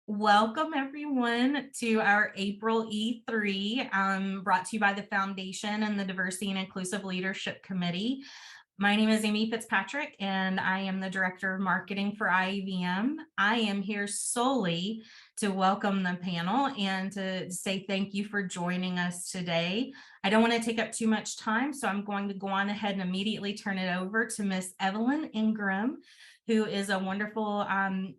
Welcome everyone to our April E3, brought to you by the Foundation and the Diversity and Inclusive Leadership Committee. My name is Amy Fitzpatrick, and I am the Director of Marketing for IEVM. I am here solely to welcome the panel and to say thank you for joining us today. I don't want to take up too much time, so I'm going to go on ahead and immediately turn it over to Miss Evelyn Ingram, who is a wonderful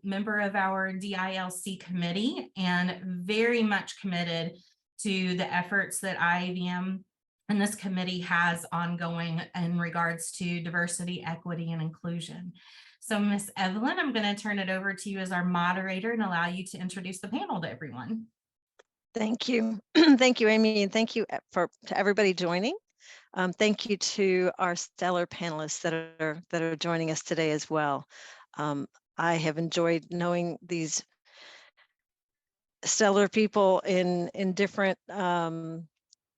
member of our DILC committee and very much committed to the efforts that IEVM and this committee has ongoing in regards to diversity, equity, and inclusion. So Miss Evelyn, I'm going to turn it over to you as our moderator and allow you to introduce the panel to everyone. Thank you. Thank you, Amy, and thank you to everybody joining. Thank you to our stellar panelists that are joining us today as well. I have enjoyed knowing these stellar people in different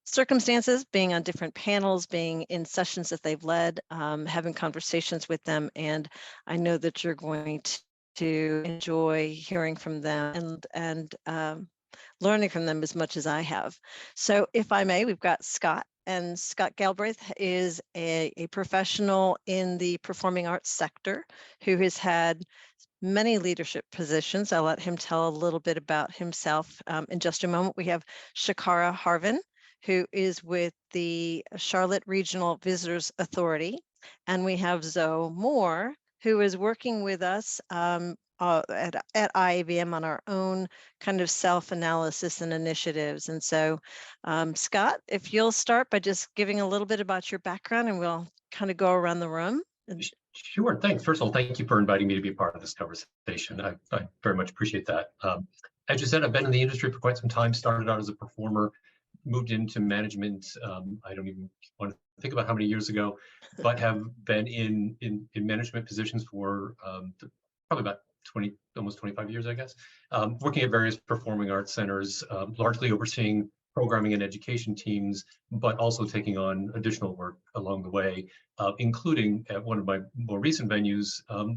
circumstances, being on different panels, being in sessions that they've led, having conversations with them, and I know that you're going to enjoy hearing from them and learning from them as much as I have. So if I may, we've got Scott, and Scott Galbraith is a professional in the performing arts sector who has had many leadership positions. I'll let him tell a little bit about himself in just a moment. We have Chacara Harvin, who is with the Charlotte Regional Visitors Authority, and we have Zomo, who is working with us at IEVM on our own kind of self-analysis and initiatives. And so, Scott, if you'll start by just giving a little bit about your background, and we'll kind of go around the room. Sure, thanks. First of all, thank you for inviting me to be a part of this conversation. I very much appreciate that. As you said, I've been in the industry for quite some time, started out as a performer, moved into management. I don't even want to think about how many years ago, but have been in management positions for probably about almost 25 years, I guess, working at various performing arts centers, largely overseeing programming and education teams, but also taking on additional work along the way, including at one of my more recent venues,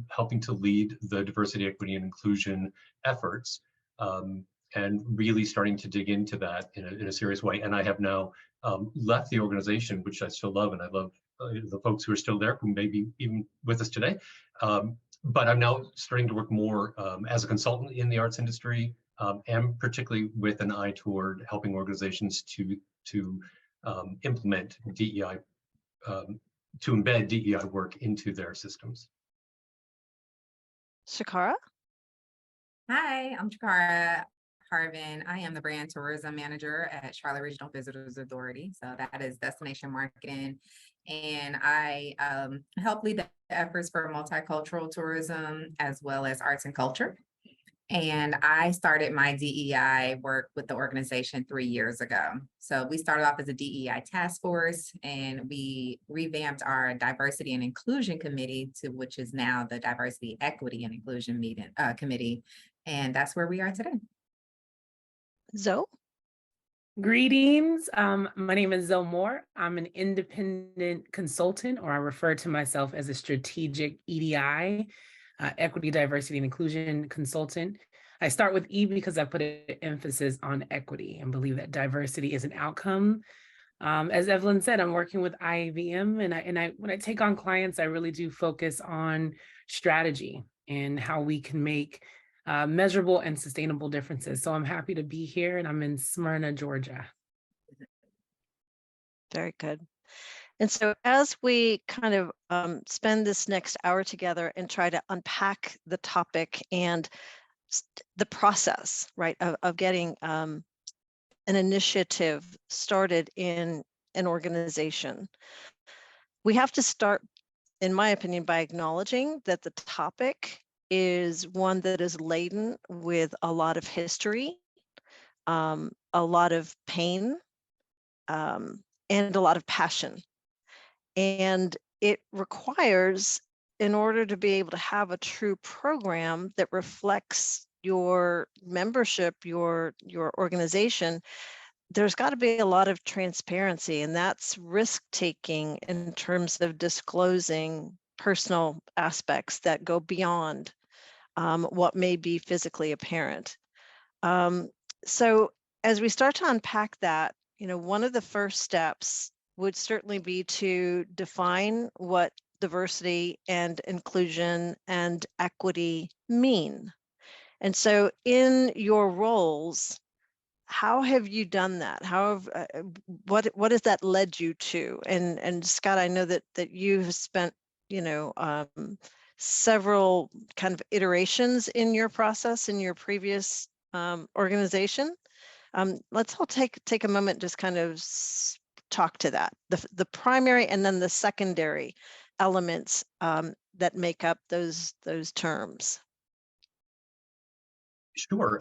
helping to lead the diversity, equity, and inclusion efforts, and really starting to dig into that in a serious way. And I have now left the organization, which I still love, and I love the folks who are still there, who may be even with us today. But I'm now starting to work more as a consultant in the arts industry, and particularly with an eye toward helping organizations to implement DEI, to embed DEI work into their systems. Chacara? Hi, I'm Chacara Harvin. I am the brand tourism manager at Charlotte Regional Visitors Authority. So that is destination marketing. And I help lead the efforts for multicultural tourism as well as arts and culture. And I started my DEI work with the organization 3 years ago. So we started off as a DEI task force, and we revamped our diversity and inclusion committee to which is now the diversity, equity, and inclusion committee. And that's where we are today. Zoe? Greetings. My name is Zomo. I'm an independent consultant, or I refer to myself as a strategic EDI, equity, diversity, and inclusion consultant. I start with E because I put an emphasis on equity and believe that diversity is an outcome. As Evelyn said, I'm working with IEVM, and when I take on clients, I really do focus on strategy and how we can make measurable and sustainable differences. So I'm happy to be here, and I'm in Smyrna, Georgia. Very good. And so as we kind of spend this next hour together and try to unpack the topic and the process, right, of getting an initiative started in an organization, we have to start, in my opinion, by acknowledging that the topic is one that is laden with a lot of history, a lot of pain, and a lot of passion. And it requires, in order to be able to have a true program that reflects your membership, your organization, there's got to be a lot of transparency, and that's risk-taking in terms of disclosing personal aspects that go beyond what may be physically apparent. So as we start to unpack that, one of the first steps would certainly be to define what diversity and inclusion and equity mean. And so in your roles, how have you done that? What has that led you to? And Scott, I know that you have spent, several kind of iterations in your process in your previous organization. Let's all take a moment, just kind of talk to that, the primary and then the secondary elements that make up those terms. Sure.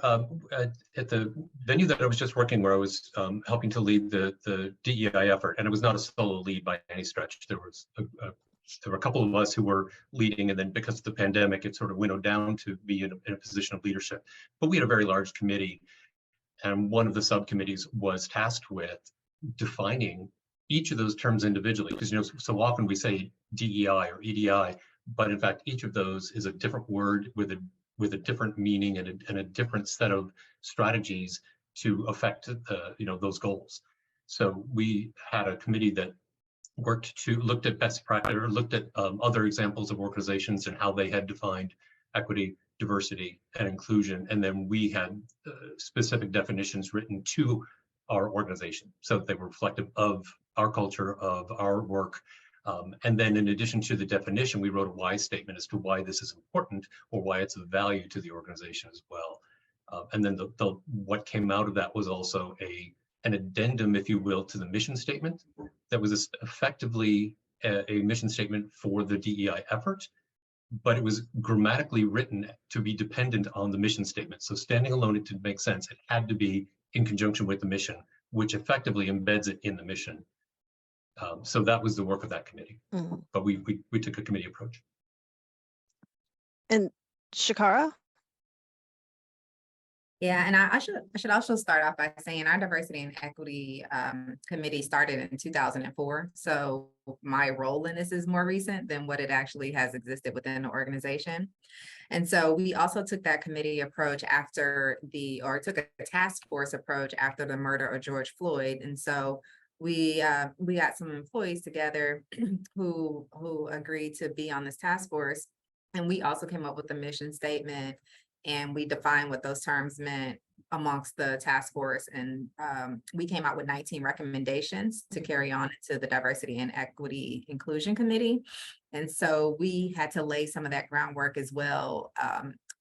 At the venue that I was just working, where I was helping to lead the DEI effort, and it was not a solo lead by any stretch. There were a couple of us who were leading, and then because of the pandemic, it sort of winnowed down to be in a position of leadership. But we had a very large committee, and one of the subcommittees was tasked with defining each of those terms individually, because so often we say DEI or EDI, but in fact each of those is a different word with a different meaning and a different set of strategies to affect those goals. So we had a committee that looked at best practice, or looked at other examples of organizations and how they had defined equity, diversity, and inclusion. And then we had specific definitions written to our organization, so that they were reflective of our culture, of our work. And then in addition to the definition, we wrote a why statement as to why this is important, or why it's of value to the organization as well. And then what came out of that was also an addendum, if you will, to the mission statement that was effectively a mission statement for the DEI effort, but it was grammatically written to be dependent on the mission statement. So standing alone, it didn't make sense. It had to be in conjunction with the mission, which effectively embeds it in the mission. So that was the work of that committee. Mm-hmm. But we took a committee approach. And Chacara? Yeah, and I should also start off by saying our diversity and equity committee started in 2004. So my role in this is more recent than what it actually has existed within the organization. And so we also took that committee approach took a task force approach after the murder of George Floyd. And so we got some employees together who agreed to be on this task force. And we also came up with a mission statement, and we defined what those terms meant amongst the task force. And we came out with 19 recommendations to carry on to the Diversity and Equity Inclusion Committee. And so we had to lay some of that groundwork as well,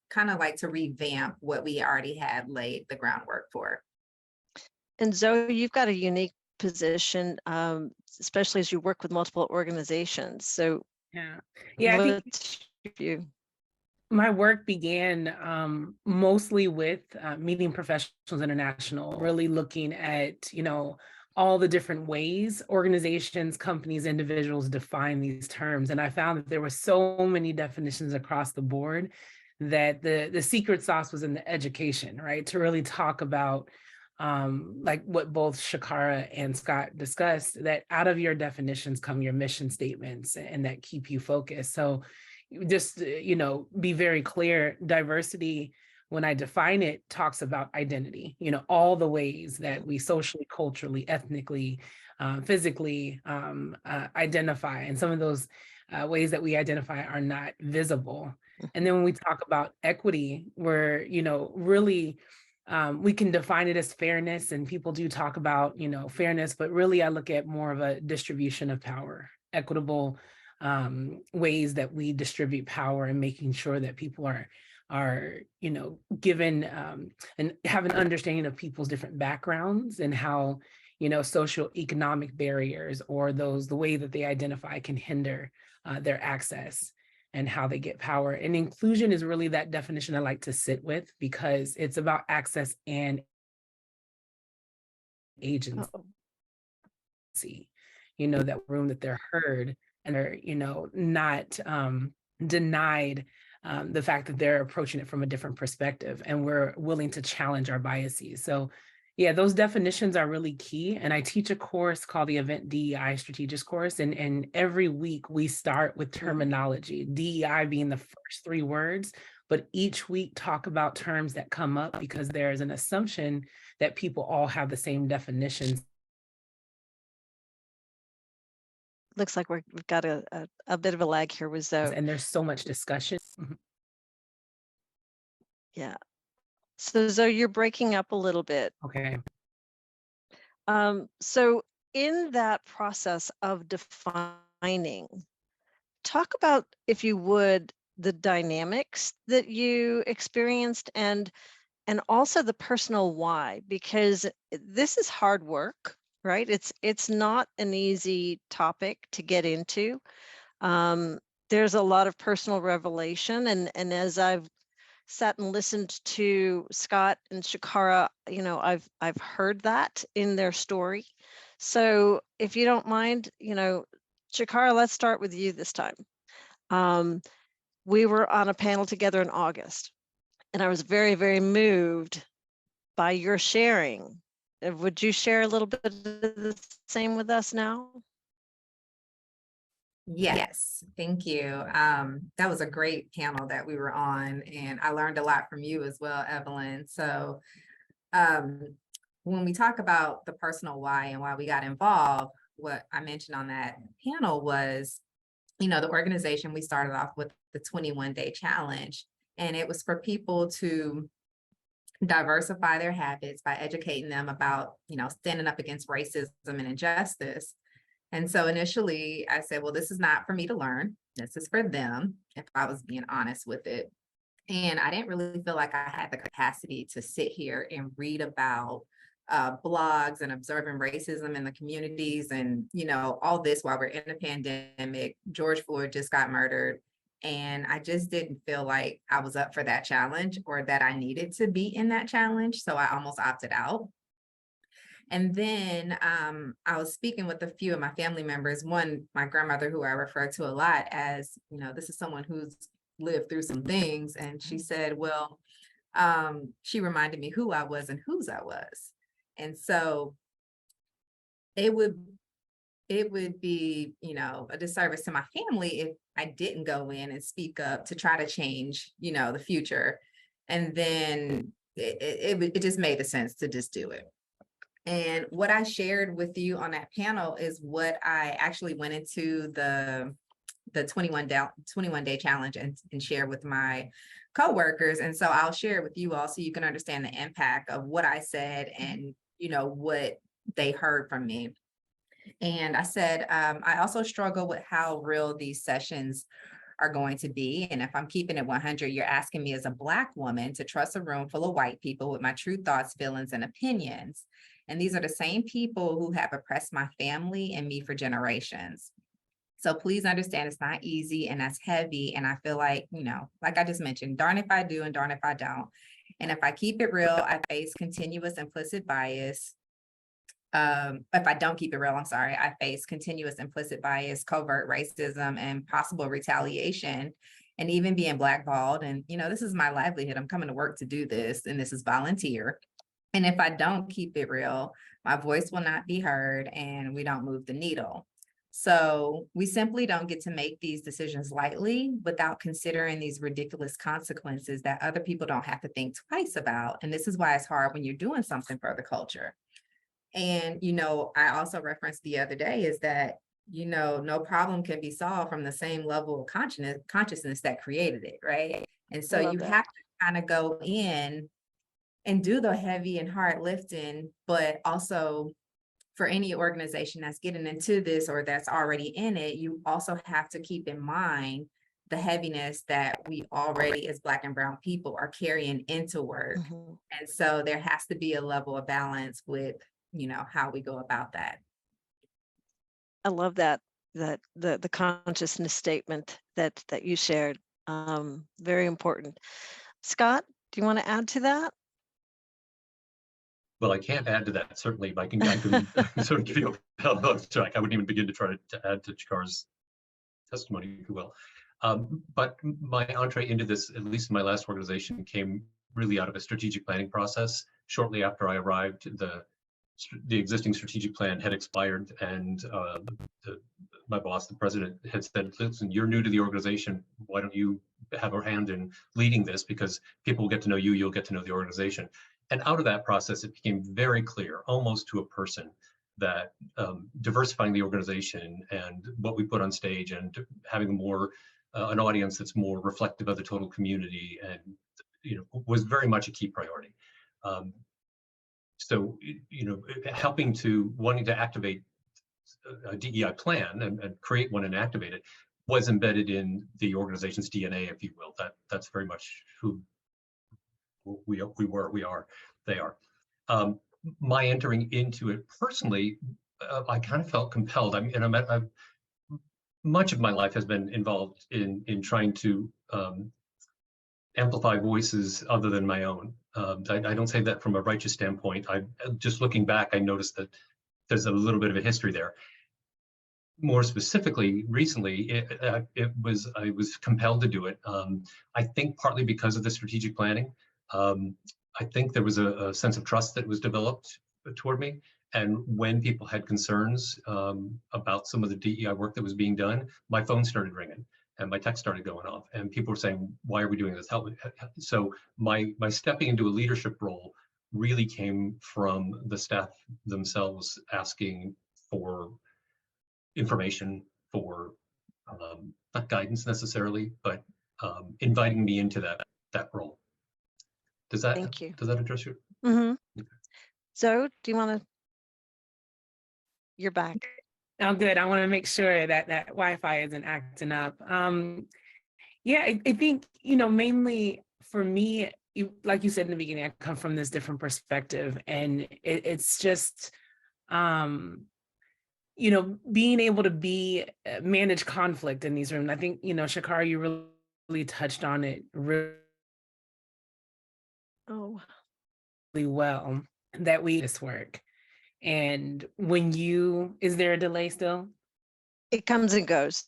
kind of like to revamp what we already had laid the groundwork for. And Zoe, you've got a unique position, especially as you work with multiple organizations. So I think my work began mostly with Meeting Professionals International, really looking at, all the different ways organizations, companies, individuals define these terms. And I found that there were so many definitions across the board that the secret sauce was in the education, right? To really talk about like what both Chacara and Scott discussed, that out of your definitions come your mission statements and that keep you focused. So just, be very clear, diversity, when I define it, talks about identity, all the ways that we socially, culturally, ethnically, physically identify. And some of those ways that we identify are not visible. And then when we talk about equity, we're, really, we can define it as fairness, and people do talk about, fairness, but really I look at more of a distribution of power, equitable ways that we distribute power, and making sure that people are given and have an understanding of people's different backgrounds, and how social economic barriers or the way that they identify can hinder their access and how they get power. And inclusion is really that definition I like to sit with, because it's about access and agency. That room that they're heard, and they're, not denied the fact that they're approaching it from a different perspective, and we're willing to challenge our biases. So, Yeah, those definitions are really key. And I teach a course called the Event DEI Strategic course. And every week we start with terminology, DEI being the first 3 words, but each week talk about terms that come up because there is an assumption that people all have the same definitions. Looks like we've got a bit of a lag here with Zoe. And there's so much discussion. Yeah. So Zoe, you're breaking up a little bit. Okay. So in that process of defining, talk about, if you would, the dynamics that you experienced and also the personal why, because this is hard work, right? It's not an easy topic to get into. There's a lot of personal revelation, and as I've sat and listened to Scott and Chacara, you know, I've heard that in their story. So if you don't mind, you know, Chacara, let's start with you this time. We were on a panel together in August, and I was very, very moved by your sharing. Would you share a little bit of the same with us now? Yes, thank you. That was a great panel that we were on, and I learned a lot from you as well, Evelyn. So when we talk about the personal why and why we got involved, what I mentioned on that panel was, you know, the organization, we started off with the 21-day challenge, and it was for people to diversify their habits by educating them about, you know, standing up against racism and injustice. And so initially I said, well, this is not for me to learn. This is for them, if I was being honest with it. And I didn't really feel like I had the capacity to sit here and read about blogs and observing racism in the communities and, you know, all this while we're in the pandemic. George Floyd just got murdered. And I just didn't feel like I was up for that challenge or that I needed to be in that challenge. So I almost opted out. And then I was speaking with a few of my family members, one, my grandmother, who I refer to a lot as, you know, this is someone who's lived through some things. And she said, well, she reminded me who I was and whose I was. And so it would be, you know, a disservice to my family if I didn't go in and speak up to try to change, you know, the future. And then it just made the sense to just do it. And what I shared with you on that panel is what I actually went into the 21-day challenge and share with my coworkers. And so I'll share it with you all so you can understand the impact of what I said and, you know, what they heard from me. And I said, I also struggle with how real these sessions are going to be. And if I'm keeping it 100, you're asking me as a Black woman to trust a room full of white people with my true thoughts, feelings, and opinions. And these are the same people who have oppressed my family and me for generations. So please understand it's not easy and that's heavy. And I feel like, you know, like I just mentioned, darn if I do and darn if I don't. And if I keep it real, I face continuous implicit bias. If I don't keep it real, I'm sorry, I face continuous implicit bias, covert racism, and possible retaliation, and even being blackballed. And, you know, this is my livelihood. I'm coming to work to do this, and this is volunteer. And if I don't keep it real, my voice will not be heard and we don't move the needle. So we simply don't get to make these decisions lightly without considering these ridiculous consequences that other people don't have to think twice about. And this is why it's hard when you're doing something for the culture. And, you know, I also referenced the other day is that, you know, no problem can be solved from the same level of consciousness that created it, right? And so you have to kind of go in and do the heavy and hard lifting, but also for any organization that's getting into this or that's already in it, you also have to keep in mind the heaviness that we already as Black and Brown people are carrying into work. Mm-hmm. And so there has to be a level of balance with, you know, how we go about that. I love that the consciousness statement that you shared. Very important. Scott, do you want to add to that? Well, I can't add to that, certainly. I can sort of give you a health track. I wouldn't even begin to try to add to Chacara's testimony, if you will. But my entree into this, at least in my last organization, came really out of a strategic planning process shortly after I arrived, the existing strategic plan had expired, and my boss, the president, had said, listen, you're new to the organization. Why don't you have a hand in leading this? Because people will get to know you, you'll get to know the organization. And out of that process, it became very clear, almost to a person, that diversifying the organization and what we put on stage and having more an audience that's more reflective of the total community, and was very much a key priority. So wanting to activate a DEI plan and create one and activate it was embedded in the organization's DNA, if you will. That's very much who we are. They are. My entering into it personally, I kind of felt compelled. I mean, I've much of my life has been involved in trying to amplify voices other than my own. I don't say that from a righteous standpoint. Just looking back, I noticed that there's a little bit of a history there. More specifically, recently, I was compelled to do it. I think partly because of the strategic planning. I think there was a sense of trust that was developed toward me. And when people had concerns about some of the DEI work that was being done, my phone started ringing and my text started going off, and people were saying, why are we doing this? Help me. So my stepping into a leadership role really came from the staff themselves asking for information, for not guidance necessarily, but inviting me into that role. Thank you. Does that address you? Mm-hmm. Okay. So do you want to? You're back. I'm good. I want to make sure that Wi-Fi isn't acting up. Yeah, I think, mainly for me, like you said in the beginning, I come from this different perspective, and it's just, being able to manage conflict in these rooms. I think, Chacara, you really touched on it really well, that we this work. And is there a delay still? It comes and goes.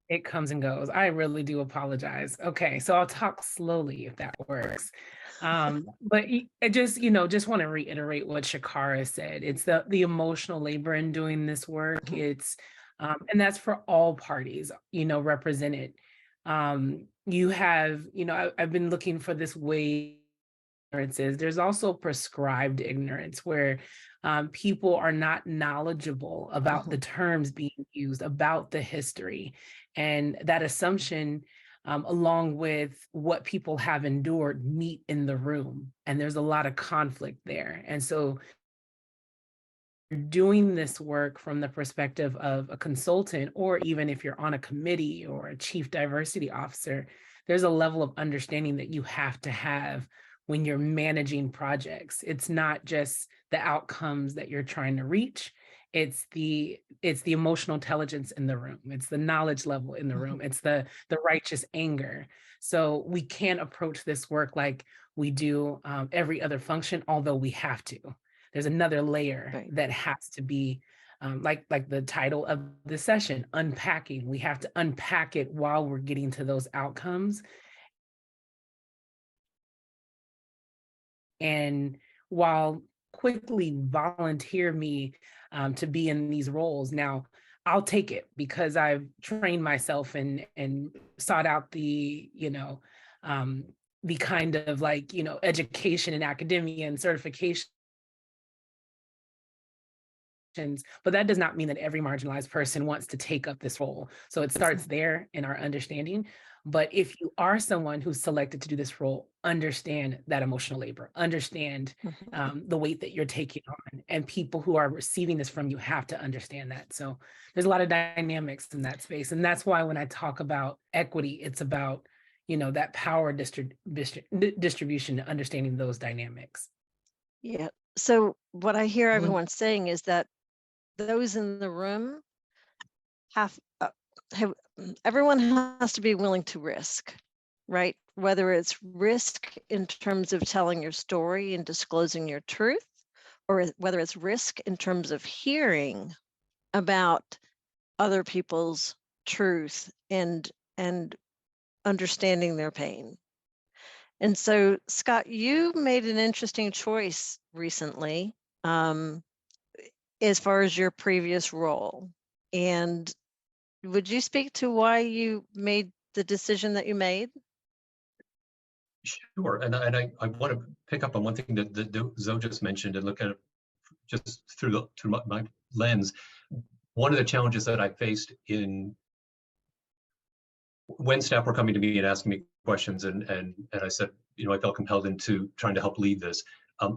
It comes and goes. I really do apologize. Okay, so I'll talk slowly if that works. But I just want to reiterate what Chacara said. It's the emotional labor in doing this work. It's and that's for all parties, represented. You have, I've been looking for this way. There's also prescribed ignorance where people are not knowledgeable about the terms being used, about the history, and that assumption, along with what people have endured, meet in the room. And there's a lot of conflict there. And so doing this work from the perspective of a consultant, or even if you're on a committee or a chief diversity officer, there's a level of understanding that you have to have when you're managing projects. It's not just the outcomes that you're trying to reach. It's the emotional intelligence in the room. It's the knowledge level in the room. It's the righteous anger. So we can't approach this work like we do every other function, although we have to. There's another layer that has to be, like the title of the session, Unpacking. We have to unpack it while we're getting to those outcomes. And while quickly volunteer me to be in these roles. Now, I'll take it because I've trained myself and sought out the kind of education and academia and certification. But that does not mean that every marginalized person wants to take up this role. So it starts there in our understanding. But if you are someone who's selected to do this role, understand that emotional labor, understand the weight that you're taking on, and people who are receiving this from you have to understand that. So there's a lot of dynamics in that space. And that's why when I talk about equity, it's about, that power distribution, understanding those dynamics. Yeah. So what I hear everyone saying is that those in the room everyone has to be willing to risk, right? Whether it's risk in terms of telling your story and disclosing your truth, or whether it's risk in terms of hearing about other people's truth and understanding their pain. And so, Scott, you made an interesting choice recently, as far as your previous role. And would you speak to why you made the decision that you made? Sure, and I want to pick up on one thing that Zoe just mentioned and look at it just through my lens. One of the challenges that I faced when staff were coming to me and asking me questions, and I said, I felt compelled into trying to help lead this.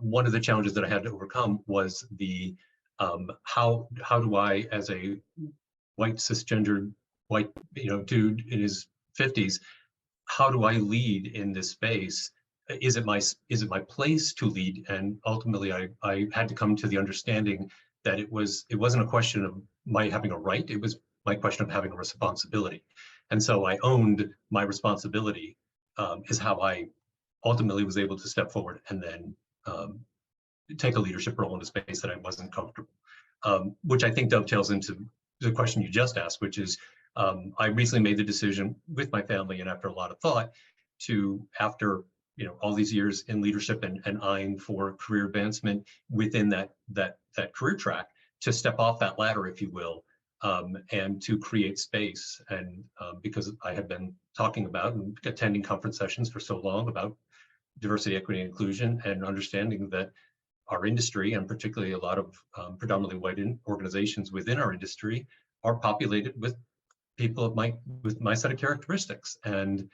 One of the challenges that I had to overcome was the how do I, as a white cisgendered white dude in his 50s, how do I lead in this space? Is it my place to lead? And ultimately, I had to come to the understanding that it wasn't a question of my having a right. It was my question of having a responsibility. And so I owned my responsibility, is how I ultimately was able to step forward and then take a leadership role in a space that I wasn't comfortable, which I think dovetails into the question you just asked, which is, I recently made the decision with my family and after a lot of thought to, after all these years in leadership and eyeing for career advancement within that career track, to step off that ladder, if you will, and to create space. And because I had been talking about and attending conference sessions for so long about diversity, equity, and inclusion, and understanding that our industry, and particularly a lot of predominantly white organizations within our industry, are populated with people with my set of characteristics. And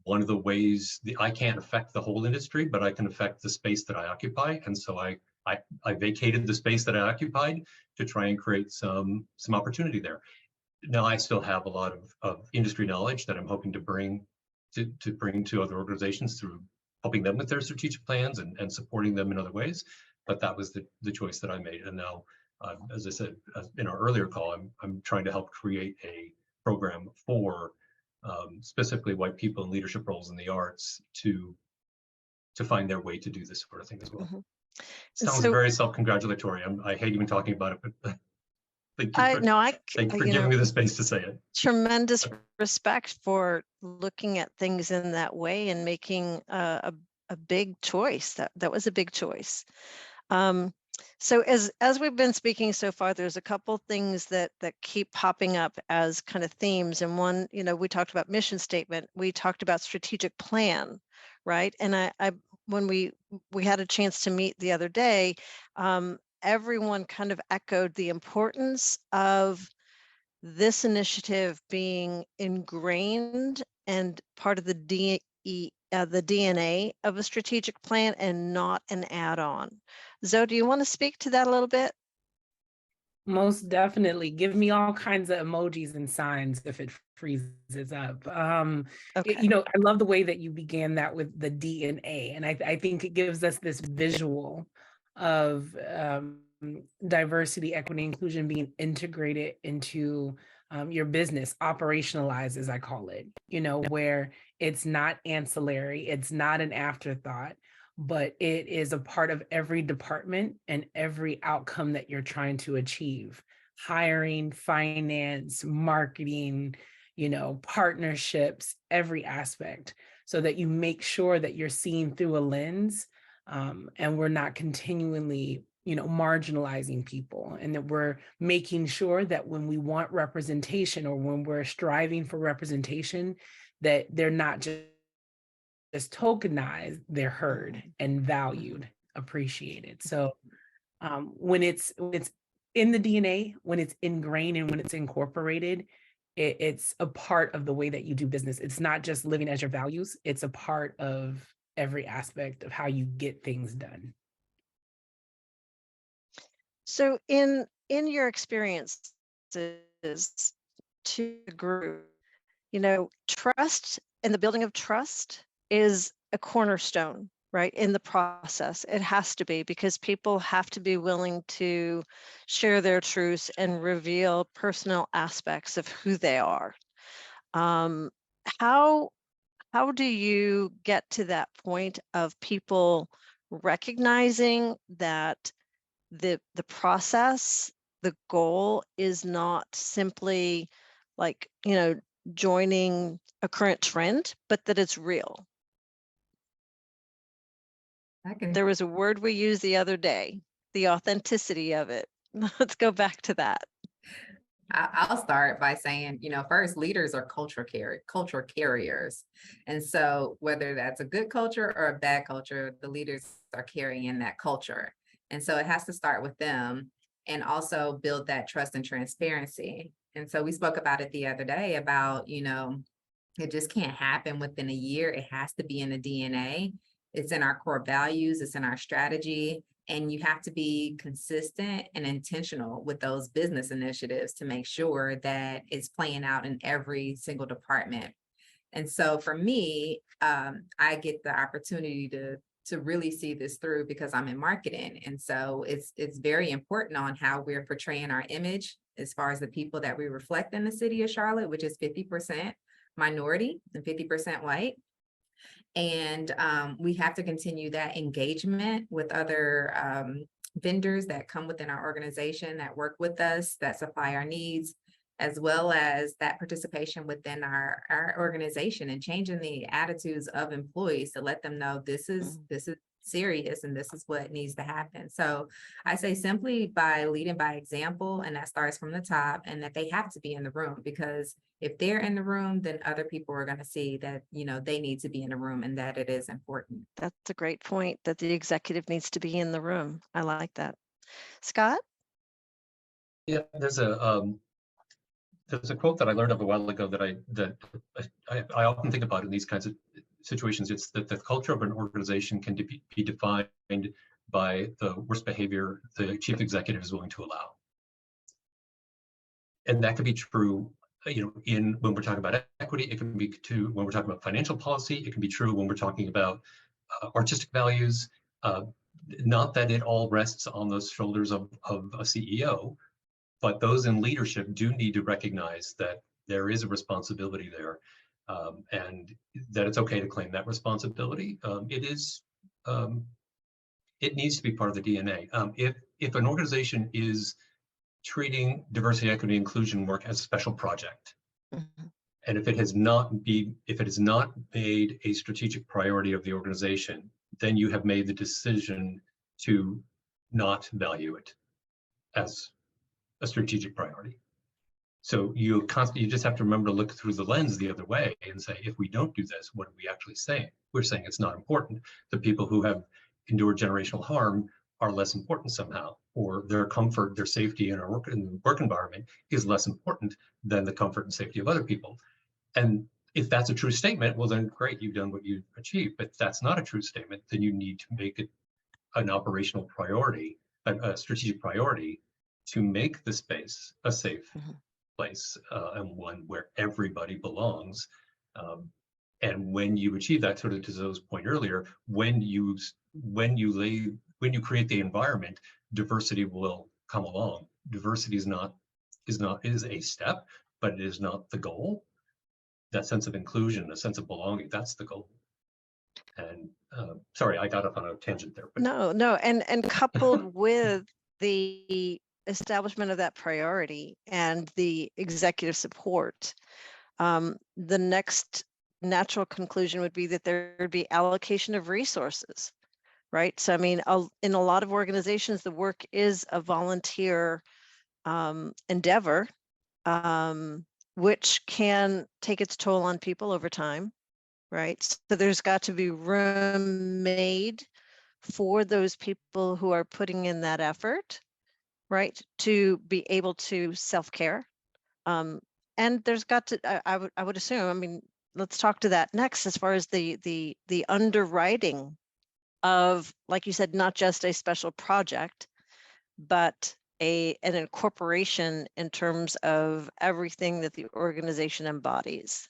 one of the ways I can't affect the whole industry, but I can affect the space that I occupy. And so I vacated the space that I occupied to try and create some opportunity there. Now I still have a lot of industry knowledge that I'm hoping to bring to other organizations through helping them with their strategic plans and supporting them in other ways. But that was the choice that I made. And now, as I said in our earlier call, I'm trying to help create a program for specifically white people in leadership roles in the arts to find their way to do this sort of thing as well. Mm-hmm. Sounds very self-congratulatory. I hate even talking about it, but thank you for giving me the space to say it. Tremendous respect for looking at things in that way and making a big choice. That was a big choice. So as we've been speaking so far, there's a couple things that keep popping up as kind of themes. And one, we talked about mission statement, we talked about strategic plan, right? And I when we had a chance to meet the other day, everyone kind of echoed the importance of this initiative being ingrained and part of the DNA of a strategic plan and not an add-on. Zoe, do you want to speak to that a little bit? Most definitely. Give me all kinds of emojis and signs if it freezes up. Okay. I love the way that you began that with the D&A, and I think it gives us this visual of diversity, equity, inclusion being integrated into your business, operationalized, as I call it, where it's not ancillary, it's not an afterthought, but it is a part of every department and every outcome that you're trying to achieve. Hiring, finance, marketing, partnerships, every aspect, so that you make sure that you're seeing through a lens, and we're not continually marginalizing people, and that we're making sure that when we want representation or when we're striving for representation, that they're not just tokenized, they're heard and valued, appreciated. So when it's in the DNA, when it's ingrained and when it's incorporated, it's a part of the way that you do business. It's not just living as your values, it's a part of every aspect of how you get things done. So in your experiences to the group, trust and the building of trust is a cornerstone, right? In the process, it has to be, because people have to be willing to share their truths and reveal personal aspects of who they are. How do you get to that point of people recognizing that the process, the goal is not simply like, joining a current trend, but that it's real? There was a word we used the other day, the authenticity of it. Let's go back to that. I'll start by saying, first, leaders are culture carriers. And so whether that's a good culture or a bad culture, the leaders are carrying that culture. And so it has to start with them and also build that trust and transparency. And so we spoke about it the other day about, it just can't happen within a year. It has to be in the DNA. It's in our core values. It's in our strategy. And you have to be consistent and intentional with those business initiatives to make sure that it's playing out in every single department. And so for me, I get the opportunity to really see this through because I'm in marketing. And so it's very important on how we're portraying our image as far as the people that we reflect in the city of Charlotte, which is 50% minority and 50% white. And we have to continue that engagement with other vendors that come within our organization, that work with us, that supply our needs, as well as that participation within our organization and changing the attitudes of employees to let them know this is serious and this is what needs to happen. So I say simply by leading by example, and that starts from the top, and that they have to be in the room, because if they're in the room, then other people are going to see that, they need to be in the room and that it is important. That's a great point, that the executive needs to be in the room. I like that. Scott? Yeah, there's a quote that I learned of a while ago that I often think about in these kinds of situations. It's that the culture of an organization can be defined by the worst behavior the chief executive is willing to allow. And that could be true, when we're talking about equity. It can be true when we're talking about financial policy. It can be true when we're talking about artistic values. Not that it all rests on the shoulders of a CEO, but those in leadership do need to recognize that there is a responsibility there, and that it's okay to claim that responsibility. It needs to be part of the DNA. If an organization is treating diversity, equity, inclusion work as a special project, and if it has not made a strategic priority of the organization, then you have made the decision to not value it as a strategic priority. So you just have to remember to look through the lens the other way and say, if we don't do this, what are we actually saying? We're saying it's not important. The people who have endured generational harm are less important somehow, or their comfort, their safety in our work environment is less important than the comfort and safety of other people. And if that's a true statement, well then great, you've done what you achieved. But if that's not a true statement, then you need to make it an operational priority, a strategic priority, to make the space a safe place, and one where everybody belongs. And when you achieve that, sort of to Zoe's point earlier, when you create the environment, diversity will come along. Diversity is a step, but it is not the goal. That sense of inclusion, a sense of belonging, that's the goal. And sorry, I got off on a tangent there. But No, and coupled with the establishment of that priority and the executive support, the next natural conclusion would be that there would be allocation of resources, right? So, I mean, in a lot of organizations, the work is a volunteer endeavor, which can take its toll on people over time, right? So there's got to be room made for those people who are putting in that effort, right, to be able to self-care. And there's got to, I would assume, I mean, let's talk to that next, as far as the underwriting of, like you said, not just a special project, but an incorporation in terms of everything that the organization embodies.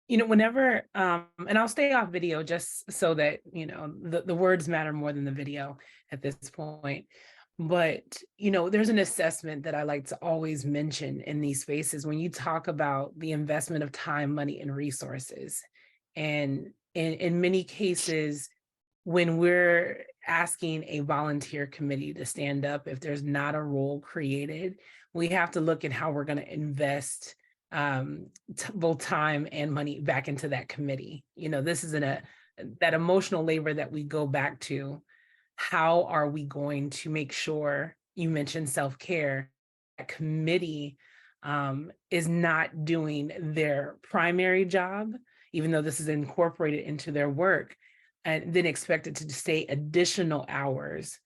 Whenever, and I'll stay off video just so that, the words matter more than the video at this point. But, there's an assessment that I like to always mention in these spaces when you talk about the investment of time, money, and resources. And in many cases, when we're asking a volunteer committee to stand up, if there's not a role created, we have to look at how we're going to invest both time and money back into that committee. This is that emotional labor that we go back to. How are we going to make sure, you mentioned self-care, that committee is not doing their primary job, even though this is incorporated into their work, and then expected to stay additional hours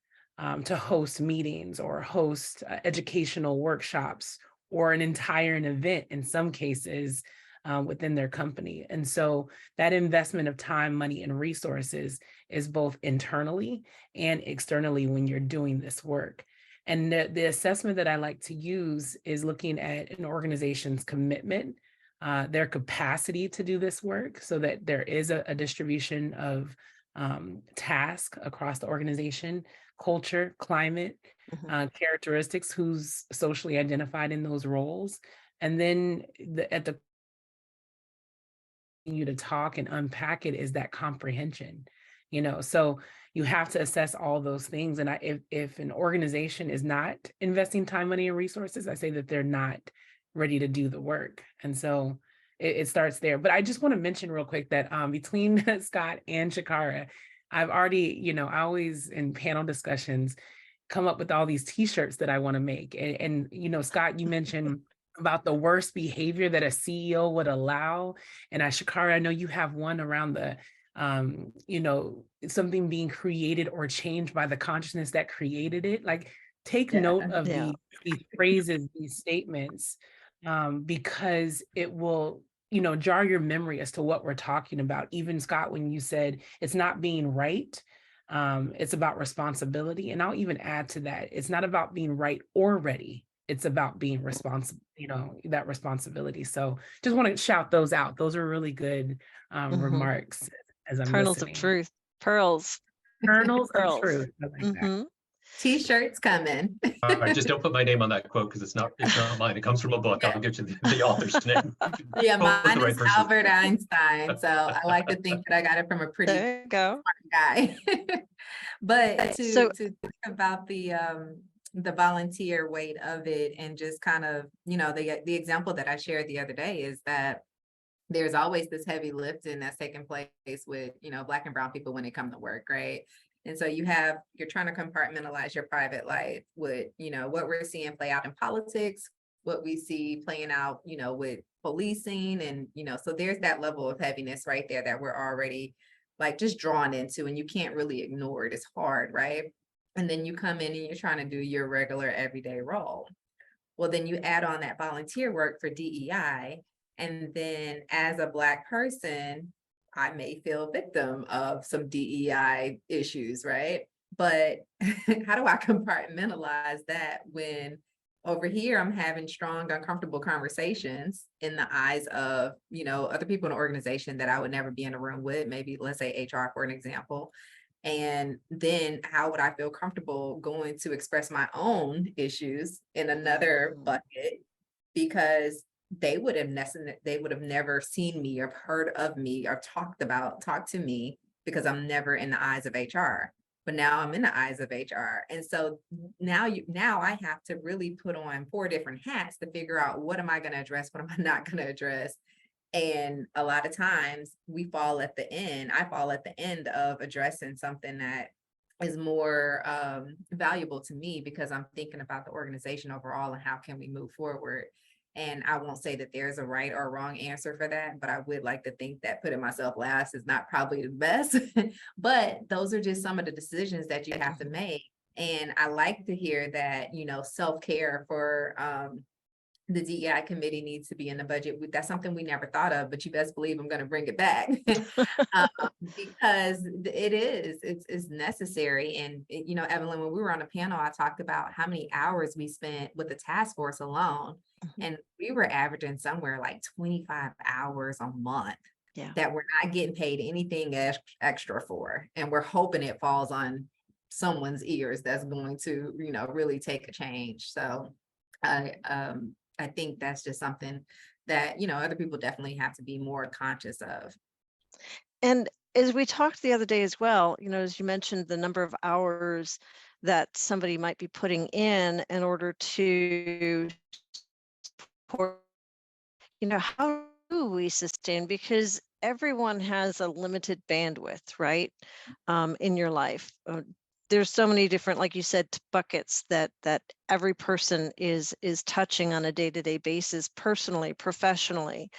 to host meetings or host educational workshops or an entire event in some cases within their company. And so that investment of time, money, and resources is both internally and externally when you're doing this work. And the assessment that I like to use is looking at an organization's commitment, their capacity to do this work, so that there is a distribution of task across the organization, culture, climate, characteristics, who's socially identified in those roles. And then at the you to talk and unpack it is that comprehension, so you have to assess all those things. And if an organization is not investing time, money, and resources, I say that they're not ready to do the work. And so it starts there. But I just want to mention real quick that between Scott and Chacara, I've already, I always in panel discussions come up with all these t-shirts that I want to make. And Scott, you mentioned about the worst behavior that a CEO would allow. And Chacara, I know you have one around the, something being created or changed by the consciousness that created it. Like, take note of these phrases, these statements, because it will, jar your memory as to what we're talking about. Even Scott, when you said it's not being right, it's about responsibility. And I'll even add to that, it's not about being right or ready. It's about being responsible, that responsibility. So just want to shout those out.Ose are really good remarks as I'm Kernels listening. of truth, pearls. Kernels Pearls. of truth. I like that. T-shirts coming. All right, just don't put my name on that quote because it's not mine. It comes from a book. I'll get you the author's name. Yeah, Quote the mine right is person. Albert Einstein. So I like to think that I got it from a pretty There you go. smart guy. But So- to think about the volunteer weight of it, and just kind of, the example that I shared the other day is that there's always this heavy lifting that's taking place with, Black and brown people when they come to work, right? And so you're trying to compartmentalize your private life with, what we're seeing play out in politics, what we see playing out, with policing, and, so there's that level of heaviness right there that we're already like just drawn into, and you can't really ignore it. It's hard, right? And then you come in and you're trying to do your regular everyday role. Well, then you add on that volunteer work for DEI. And then as a Black person, I may feel victim of some DEI issues, right? But how do I compartmentalize that when over here I'm having strong, uncomfortable conversations in the eyes of, other people in the organization that I would never be in a room with, maybe let's say HR for an example. And then how would I feel comfortable going to express my own issues in another bucket? Because they would have never seen me or heard of me or talked to me, because I'm never in the eyes of HR. But now I'm in the eyes of HR. And so now I have to really put on 4 different hats to figure out, what am I going to address? What am I not going to address? And a lot of times I fall at the end of addressing something that is more valuable to me, because I'm thinking about the organization overall and how can we move forward. And I won't say that there's a right or wrong answer for that, but I would like to think that putting myself last is not probably the best. But those are just some of the decisions that you have to make. And I like to hear that, self-care for the DEI committee needs to be in the budget. That's something we never thought of, but you best believe I'm going to bring it back because it's necessary. And, Evelyn, when we were on the panel, I talked about how many hours we spent with the task force alone. And we were averaging somewhere like 25 hours a month that we're not getting paid anything extra for. And we're hoping it falls on someone's ears that's going to, really take a change. So I think that's just something that, other people definitely have to be more conscious of. And as we talked the other day as well, as you mentioned, the number of hours that somebody might be putting in order to support, how do we sustain? Because everyone has a limited bandwidth, right? In your life. There's so many different, like you said, buckets that every person is touching on a day-to-day basis, personally, professionally.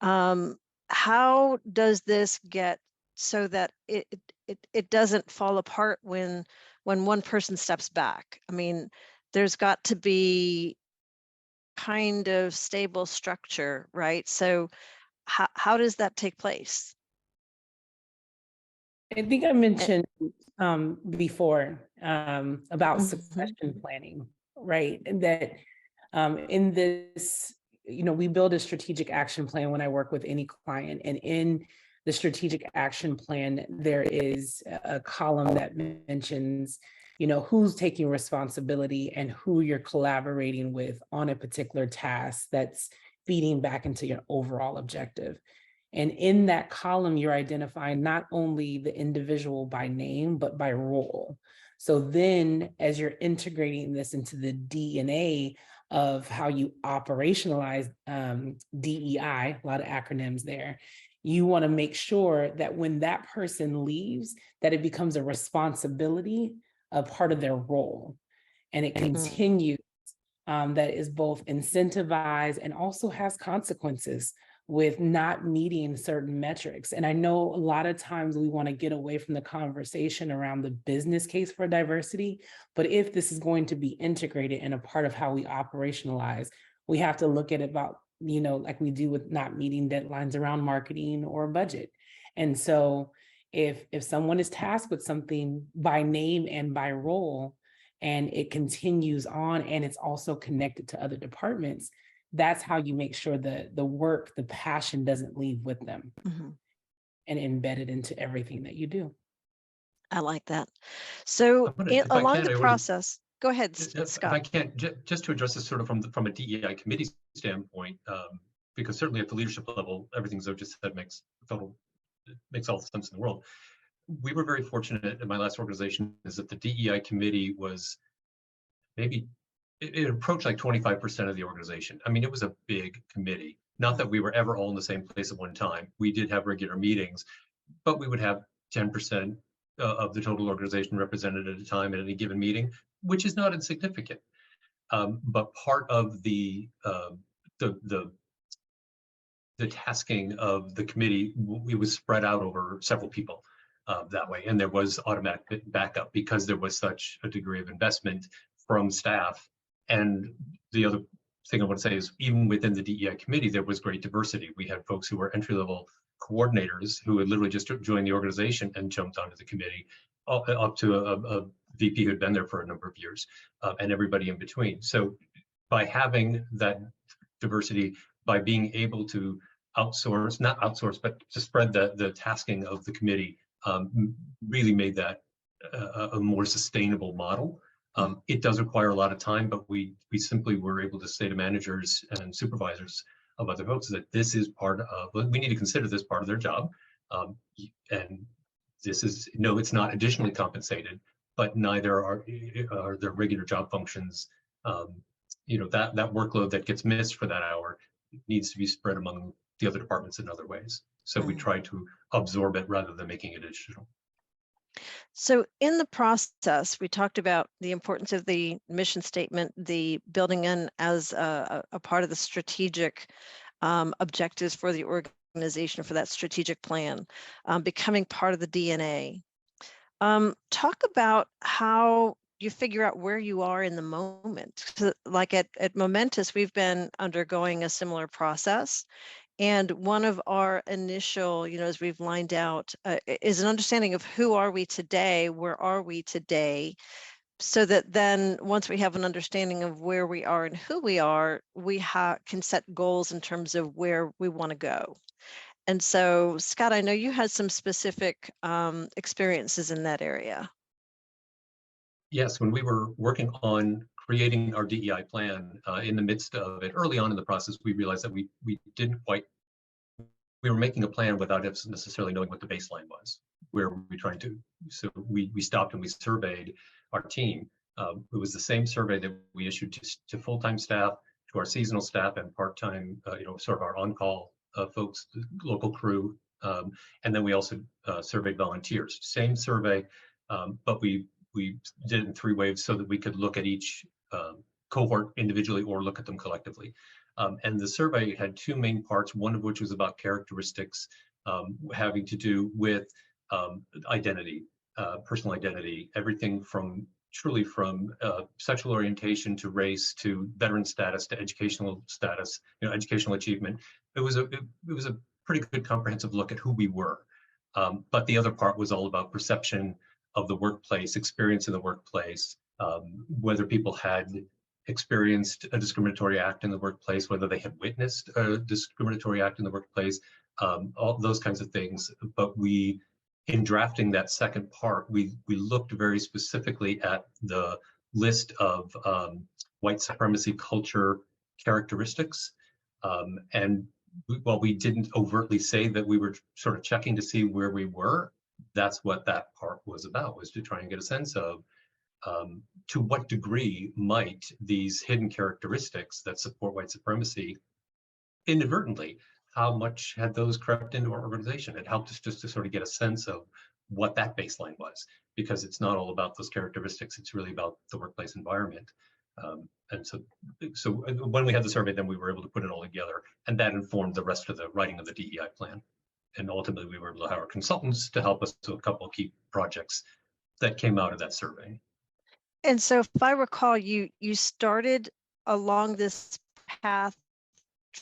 How does this get so that it doesn't fall apart when one person steps back? I mean, there's got to be kind of stable structure, right? So how does that take place? I think I mentioned before about Mhm. succession planning, right? And that in this, we build a strategic action plan when I work with any client. And in the strategic action plan, there is a column that mentions, who's taking responsibility and who you're collaborating with on a particular task that's feeding back into your overall objective. And in that column, you're identifying not only the individual by name, but by role. So then as you're integrating this into the DNA of how you operationalize DEI, a lot of acronyms there, you want to make sure that when that person leaves, that it becomes a responsibility, a part of their role. And it continues, that is both incentivized and also has consequences with not meeting certain metrics. And I know a lot of times we want to get away from the conversation around the business case for diversity, but if this is going to be integrated and a part of how we operationalize, we have to look at it about, like we do with not meeting deadlines around marketing or budget. And so if someone is tasked with something by name and by role, and it continues on and it's also connected to other departments, that's how you make sure the work, the passion doesn't leave with them and embedded into everything that you do. I like that. So along the process, go ahead, If Scott. I can, just to address this sort of from a DEI committee standpoint, because certainly at the leadership level, everything Zoe just said makes all the sense in the world. We were very fortunate in my last organization is that the DEI committee was maybe, it approached like 25% of the organization. I mean, it was a big committee. Not that we were ever all in the same place at one time. We did have regular meetings, but we would have 10% of the total organization represented at a time at any given meeting, which is not insignificant. But part of the tasking of the committee, it was spread out over several people that way. And there was automatic backup because there was such a degree of investment from staff. And the other thing I want to say is even within the DEI committee, there was great diversity. We had folks who were entry-level coordinators who had literally just joined the organization and jumped onto the committee, up to a VP who had been there for a number of years, and everybody in between. So by having that diversity, by being able to outsource, not outsource, but to spread the tasking of the committee, really made that a more sustainable model. It does require a lot of time, but we simply were able to say to managers and supervisors of other folks that this is part of, we need to consider this part of their job. And this is, no, it's not additionally compensated, but neither are their regular job functions. That workload that gets missed for that hour needs to be spread among the other departments in other ways. So we try to absorb it rather than making it additional. So in the process, we talked about the importance of the mission statement, the building in as a part of the strategic objectives for the organization for that strategic plan, becoming part of the DNA. Talk about how you figure out where you are in the moment. So like at Momentus, we've been undergoing a similar process. And one of our initial, as we've lined out, is an understanding of who are we today, where are we today, so that then once we have an understanding of where we are and who we are, we can set goals in terms of where we want to go. And so, Scott, I know you had some specific experiences in that area. Yes, when we were working on creating our DEI plan, in the midst of it, early on in the process, we realized that we were making a plan without necessarily knowing what the baseline was. Where were we trying to? So we stopped and we surveyed our team. It was the same survey that we issued to full-time staff, to our seasonal staff, and part-time, sort of our on-call folks, local crew, And then we also surveyed volunteers. Same survey, but we did it in 3 waves so that we could look at each cohort individually or look at them collectively. And the survey had 2 main parts, one of which was about characteristics having to do with identity, personal identity, everything from truly from sexual orientation to race to veteran status to educational status, educational achievement. It was a pretty good comprehensive look at who we were. But the other part was all about perception of the workplace, experience in the workplace, whether people had experienced a discriminatory act in the workplace, whether they had witnessed a discriminatory act in the workplace, all those kinds of things. But in drafting that second part, we looked very specifically at the list of white supremacy culture characteristics. And while we didn't overtly say that we were sort of checking to see where we were, that's what that part was about, was to try and get a sense of to what degree might these hidden characteristics that support white supremacy inadvertently, how much had those crept into our organization? It helped us just to sort of get a sense of what that baseline was, because it's not all about those characteristics, it's really about the workplace environment. And so when we had the survey, then we were able to put it all together, and that informed the rest of the writing of the DEI plan. And ultimately, we were able to hire consultants to help us to a couple of key projects that came out of that survey. And so if I recall, you started along this path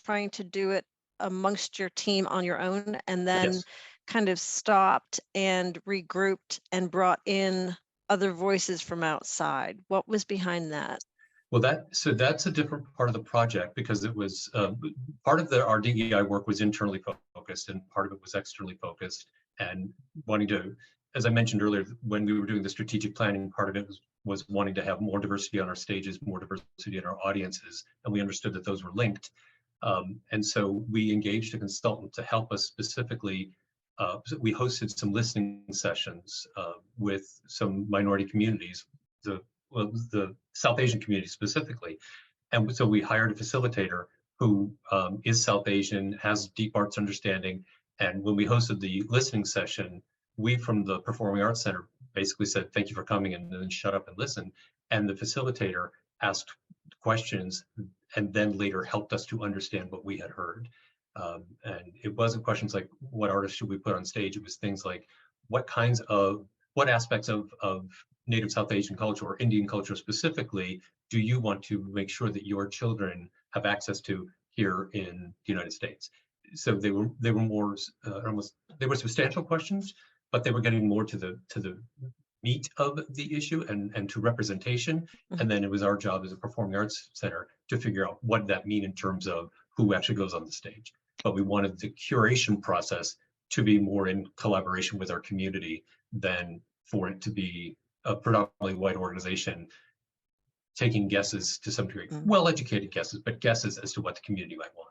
trying to do it amongst your team on your own, and then Yes. kind of stopped and regrouped and brought in other voices from outside. What was behind that? Well, that's a different part of the project, because it was part of our DEI work was internally focused and part of it was externally focused, and wanting to, as I mentioned earlier, when we were doing the strategic planning, part of it was wanting to have more diversity on our stages, more diversity in our audiences, and we understood that those were linked. And so we engaged a consultant to help us specifically. We hosted some listening sessions with some minority communities, the South Asian community specifically. And so we hired a facilitator who is South Asian, has deep arts understanding. And when we hosted the listening session, we from the Performing Arts Center basically said, thank you for coming, and then shut up and listen. And the facilitator asked questions and then later helped us to understand what we had heard. And it wasn't questions like, what artists should we put on stage? It was things like, what aspects of Native South Asian culture or Indian culture specifically do you want to make sure that your children have access to here in the United States? So they were more they were substantial questions, but they were getting more to the meat of the issue and to representation. And then it was our job as a Performing Arts Center to figure out what that mean in terms of who actually goes on the stage. But we wanted the curation process to be more in collaboration with our community than for it to be a predominantly white organization taking guesses to some degree, well-educated guesses, but guesses as to what the community might want.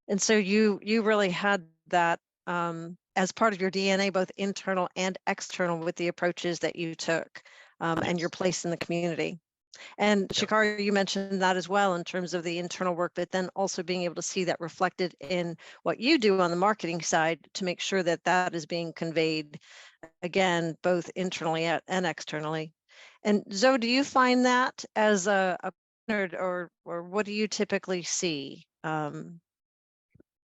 And so you really had that as part of your DNA, both internal and external, with the approaches that you took and your place in the community. And Chacara, you mentioned that as well in terms of the internal work, but then also being able to see that reflected in what you do on the marketing side to make sure that that is being conveyed, again, both internally and externally. And Zoe, do you find that as a or what do you typically see? Yeah,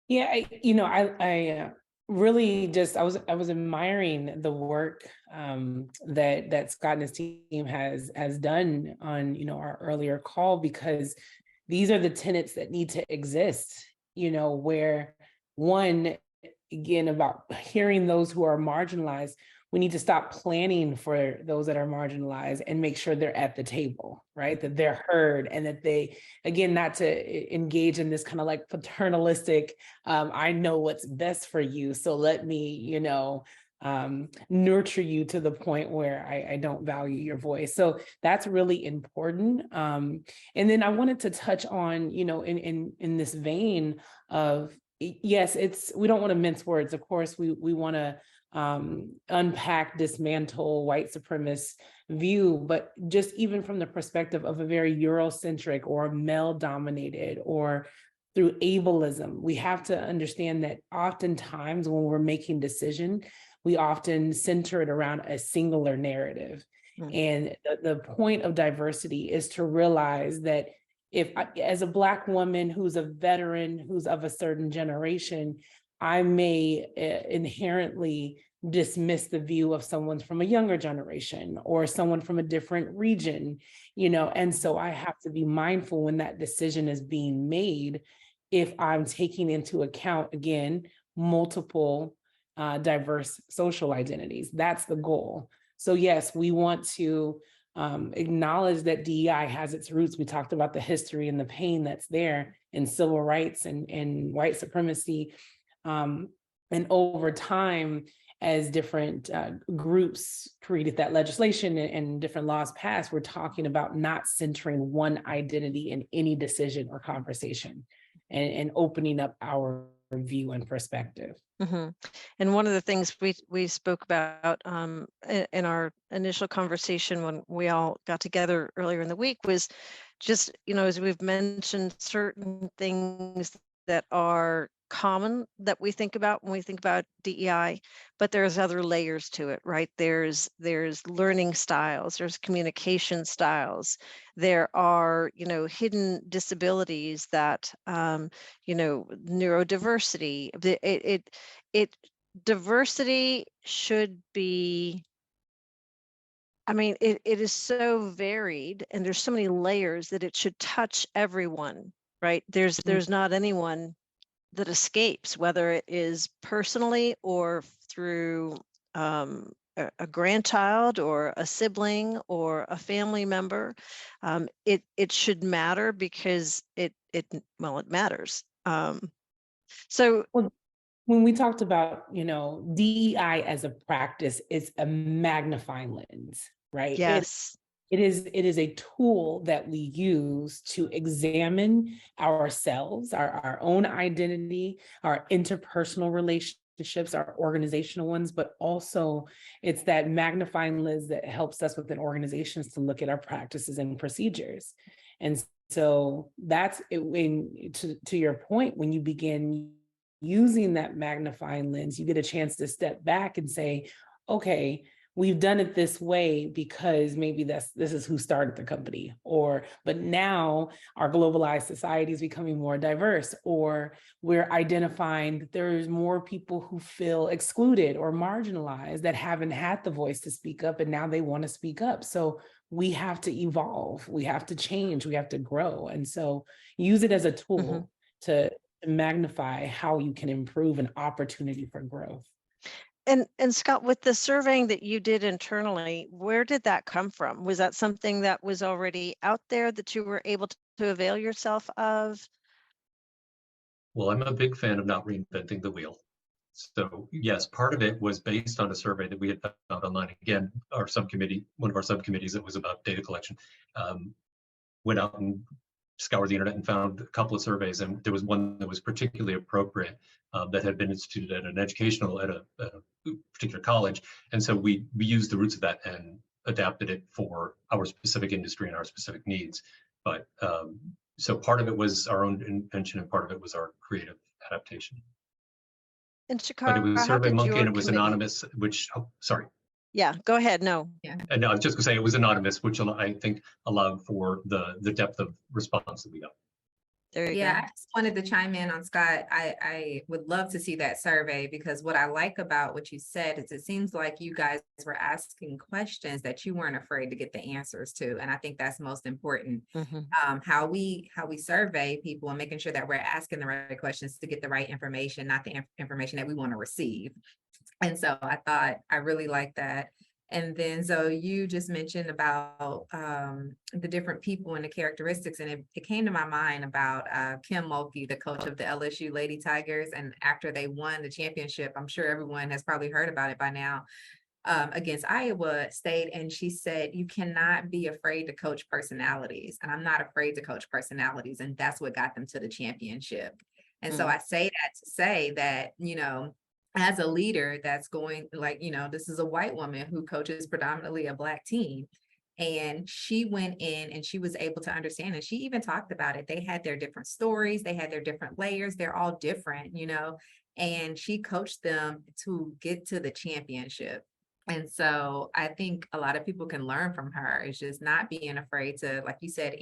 I really just I was admiring the work that Scott and his team has done on our earlier call, because these are the tenets that need to exist, where one, again, about hearing those who are marginalized, we need to stop planning for those that are marginalized and make sure they're at the table, right? That they're heard, and that they, again, not to engage in this kind of like paternalistic, I know what's best for you, so let me, nurture you to the point where I don't value your voice. So that's really important. And then I wanted to touch on, in this vein of, yes, we don't want to mince words. Of course, we want to unpack, dismantle white supremacist view, but just even from the perspective of a very Eurocentric or male-dominated or through ableism. We have to understand that oftentimes when we're making decisions, we often center it around a singular narrative. And the point of diversity is to realize that if I, as a Black woman who's a veteran, who's of a certain generation, I may inherently dismiss the view of someone from a younger generation or someone from a different region, you know, and so I have to be mindful when that decision is being made, if I'm taking into account, again, multiple diverse social identities. That's the goal. So yes, we want to acknowledge that DEI has its roots. We talked about the history and the pain that's there in civil rights and white supremacy. And over time, as different groups created that legislation and different laws passed, we're talking about not centering one identity in any decision or conversation, and opening up our view and perspective. And one of the things we spoke about in our initial conversation when we all got together earlier in the week was just, you know, as we've mentioned, certain things that are common that we think about when we think about DEI, but there's other layers to it, right? There's learning styles, there's communication styles, there are, you know, hidden disabilities that, you know, neurodiversity. Diversity should be, I mean, it is so varied and there's so many layers that it should touch everyone, right? There's not anyone that escapes, whether it is personally or through a grandchild or a sibling or a family member. It should matter because it matters. So when we talked about, you know, DEI as a practice, it's a magnifying lens, right? yes. It is a tool that we use to examine ourselves, our own identity, our interpersonal relationships, our organizational ones, but also it's that magnifying lens that helps us within organizations to look at our practices and procedures. And so that's it. To your point, when you begin using that magnifying lens, you get a chance to step back and say, okay, we've done it this way because maybe this is who started the company, but now our globalized society is becoming more diverse, or we're identifying that there's more people who feel excluded or marginalized that haven't had the voice to speak up, and now they want to speak up. So we have to evolve, we have to change, we have to grow. And so use it as a tool to magnify how you can improve an opportunity for growth. And Scott, with the surveying that you did internally, where did that come from? Was that something that was already out there that you were able to avail yourself of? Well, I'm a big fan of not reinventing the wheel. So yes, part of it was based on a survey that we had found online. Again, our subcommittee, one of our subcommittees that was about data collection, went out and scoured the internet and found a couple of surveys, and there was one that was particularly appropriate that had been instituted at a particular college, and so we used the roots of that and adapted it for our specific industry and our specific needs. But so part of it was our own invention, and part of it was our creative adaptation. In But Chacara, it was how did SurveyMonkey, your and it was committee- anonymous. Which sorry. Yeah, go ahead. No. Yeah. And I was just gonna say it was anonymous, which I think allowed for the depth of response that we got. There you Yeah, go. I just wanted to chime in on Scott. I would love to see that survey, because what I like about what you said is it seems like you guys were asking questions that you weren't afraid to get the answers to. And I think that's most important. How we survey people and making sure that we're asking the right questions to get the right information, not the information that we want to receive. And so I really like that. And then, so you just mentioned about the different people and the characteristics, and it came to my mind about Kim Mulkey, the coach of the LSU Lady Tigers. And after they won the championship, I'm sure everyone has probably heard about it by now, against Iowa State. And she said, you cannot be afraid to coach personalities. And I'm not afraid to coach personalities. And that's what got them to the championship. And so I say that to say that, you know, as a leader that's going, like, you know, this is a white woman who coaches predominantly a Black team. And she went in and she was able to understand, and she even talked about it. They had their different stories, they had their different layers, they're all different, you know, and she coached them to get to the championship. And so I think a lot of people can learn from her. It's just not being afraid to, like you said,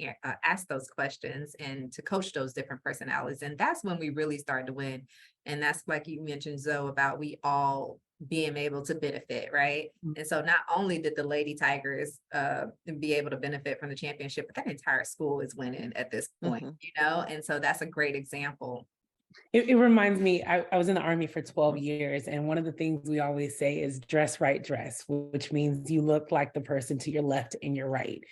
ask those questions and to coach those different personalities. And that's when we really start to win. And that's like you mentioned, Zoe, about we all being able to benefit, right? And so not only did the Lady Tigers be able to benefit from the championship, but that entire school is winning at this point, you know? And so that's a great example. It reminds me, I was in the Army for 12 years, and one of the things we always say is dress right dress, which means you look like the person to your left and your right.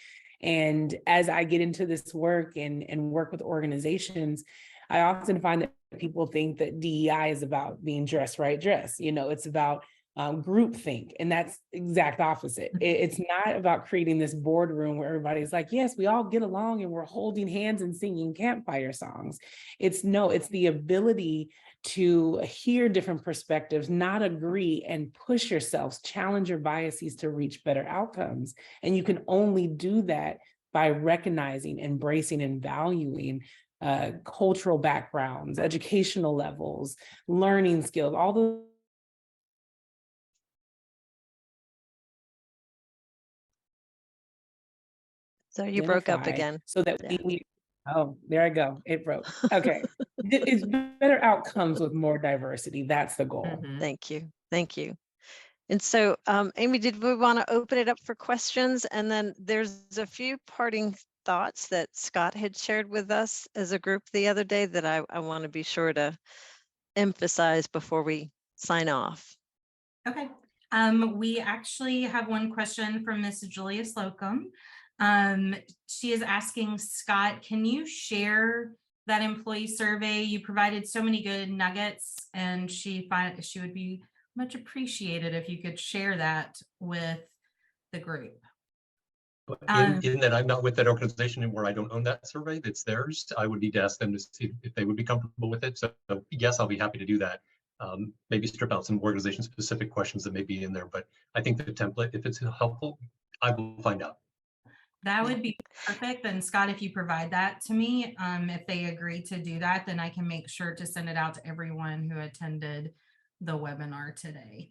And as I get into this work and work with organizations, I often find that people think that DEI is about being dressed right dress. You know, it's about groupthink, and that's exact opposite. It's not about creating this boardroom where everybody's like, yes, we all get along and we're holding hands and singing campfire songs. It's the ability to hear different perspectives, not agree, and push yourselves, challenge your biases to reach better outcomes. And you can only do that by recognizing, embracing, and valuing cultural backgrounds, educational levels, learning skills, all those. So you broke up again. So that we oh, there I go. It broke. Okay. It's better outcomes with more diversity. That's the goal. Thank you. Thank you. And so, Amy, did we want to open it up for questions? And then there's a few parting thoughts that Scott had shared with us as a group the other day that I want to be sure to emphasize before we sign off. Okay. We actually have one question from Miss Julia Slocum. She is asking, Scott, can you share that employee survey? You provided so many good nuggets, and she would be much appreciated if you could share that with the group. In that I'm not with that organization and where I don't own that survey, that's theirs. I would need to ask them to see if they would be comfortable with it. So yes, I'll be happy to do that. Maybe strip out some organization specific questions that may be in there, but I think the template, if it's helpful, I will find out. That would be perfect. And Scott, if you provide that to me, if they agree to do that, then I can make sure to send it out to everyone who attended the webinar today.